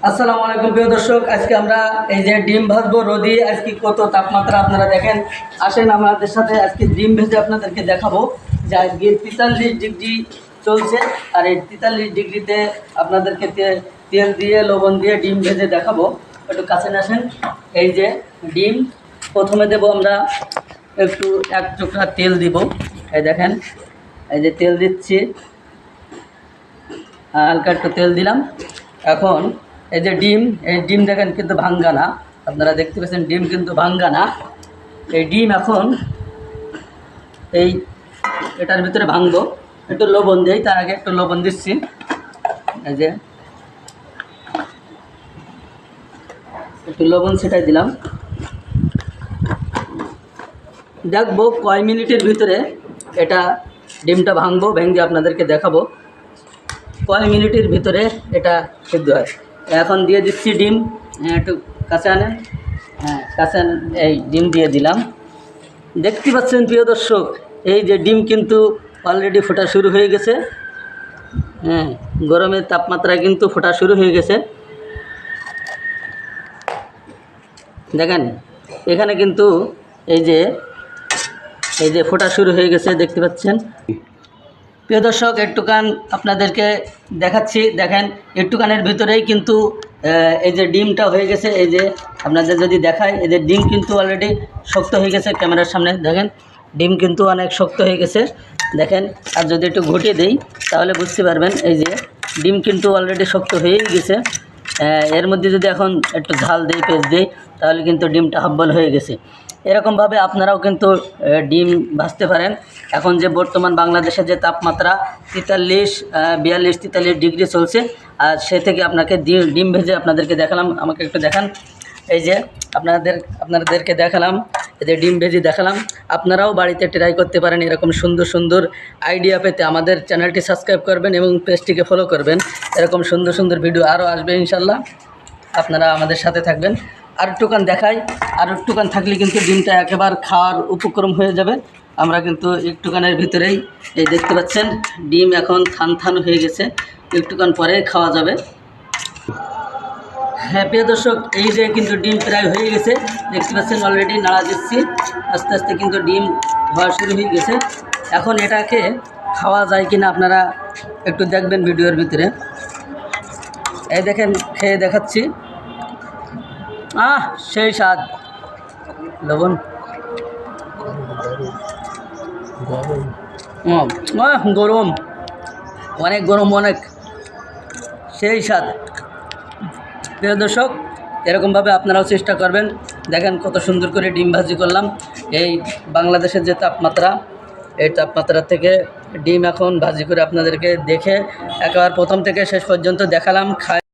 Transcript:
আসসালামু আলাইকুম প্রিয় দর্শক, আজকে আমরা এই যে ডিম ভাজবো রোদি। আজকে কত তাপমাত্রা আপনারা দেখেন। আসেন আমাদের সাথে আজকে ডিম ভেজে আপনাদেরকে দেখাবো যে আজকে 43 ডিগ্রি চলছে। আর এই 43 ডিগ্রিতে আপনাদেরকে তেল দিয়ে লবণ দিয়ে ডিম ভেজে দেখাবো। একটু কাছে আসেন। এই যে ডিম প্রথমে দেব আমরা একটু 1 চোখা তেল দিব। এই দেখেন, এই যে তেল দিচ্ছি, হালকা একটু তেল দিলাম। এখন এই যে এই ডিম দেখেন কিন্তু ভাঙ্গা না, আপনারা দেখতে পাচ্ছেন ডিম কিন্তু ভাঙ্গা না। এই ডিম এখন এটার ভিতরে ভাঙবো। একটু লবণ দিই, তার আগে একটু লবণ দিচ্ছি। এই যে একটু লবণ ছিটাই দিলাম। দেখবো কয় মিনিটের ভিতরে এটা ডিমটা ভাঙবো, ভেঙে আপনাদেরকে দেখাবো কয় মিনিটের ভিতরে এটা সিদ্ধ হয়। এখন দিয়ে দিচ্ছি ডিম। একটু কাছে আনেন, কাছে আনেন। এই ডিম দিয়ে দিলাম। দেখতে পাচ্ছেন প্রিয় দর্শক, এই যে ডিম কিন্তু অলরেডি ফোটা শুরু হয়ে গেছে। গরমের তাপমাত্রা কিন্তু ফোটা শুরু হয়ে গেছে। দেখেন এখানে কিন্তু এই যে ফোটা শুরু হয়ে গেছে, দেখতে পাচ্ছেন প্রিয় দর্শক। একটুখান আপনাদেরকে দেখাচ্ছি, দেখেন একটুখানের ভিতরেই কিন্তু এই যে ডিমটা হয়ে গেছে। এই যে আপনাদের যদি দেখায়, এই যে ডিম কিন্তু অলরেডি শক্ত হয়ে গেছে। ক্যামেরার সামনে দেখেন ডিম কিন্তু অনেক শক্ত হয়ে গেছে, দেখেন। আর যদি একটু ঘুটিয়ে দিই তাহলে বুঝতে পারবেন, এই যে ডিম কিন্তু অলরেডি শক্ত হয়েই গেছে। এর মধ্যে যদি এখন একটু ঝাল দিই, পেঁয়াজ দিই, তাহলে কিন্তু ডিমটা হাফ-বয়েল হয়ে গেছে। এরকমভাবে আপনারাও কিন্তু ডিম ভাজতে পারেন। এখন যে বর্তমান বাংলাদেশের যে তাপমাত্রা 42-43 ডিগ্রি চলছে, আর সে থেকে আপনাকে ডিম ভেজে আপনাদেরকে দেখালাম। আমাকে একটু দেখান। এই যে আপনাদেরকে দেখালাম, এই যে ডিম ভেজে দেখালাম। আপনারাও বাড়িতে ট্রাই করতে পারেন। এরকম সুন্দর সুন্দর আইডিয়া পেতে আমাদের চ্যানেলটি সাবস্ক্রাইব করবেন এবং পেজটিকে ফলো করবেন। এরকম সুন্দর সুন্দর ভিডিও আরও আসবে ইনশাল্লাহ। আপনারা আমাদের সাথে থাকবেন। আর একটুখান দেখাই, আর একটুখান থাকলে কিন্তু ডিমটা একেবারে খাওয়ার উপক্রম হয়ে যাবে। আমরা কিন্তু একটুখানের ভিতরেই এই দেখতে পাচ্ছেন ডিম এখন থান হয়ে গেছে, একটুখান পরে খাওয়া যাবে। হ্যাঁ প্রিয় দর্শক, এই যে কিন্তু ডিম প্রায় হয়ে গেছে, দেখতে পাচ্ছেন অলরেডি নাড়া দিচ্ছি। আস্তে আস্তে কিন্তু ডিম হওয়া শুরু হয়ে গেছে। এখন এটাকে খাওয়া যায় কিনা আপনারা একটু দেখবেন ভিডিওর ভিতরে। এই দেখেন, খেয়ে দেখাচ্ছি। সেই স্বাদ। লবণ গরম, অনেক গরম, অনেক সেই স্বাদ। প্রিয় দর্শক, এরকমভাবে আপনারাও চেষ্টা করবেন। দেখেন কত সুন্দর করে ডিম ভাজি করলাম। এই বাংলাদেশের যে তাপমাত্রা, এই তাপমাত্রা থেকে ডিম এখন ভাজি করে আপনাদেরকে দেখে একেবারে প্রথম থেকে শেষ পর্যন্ত দেখালাম।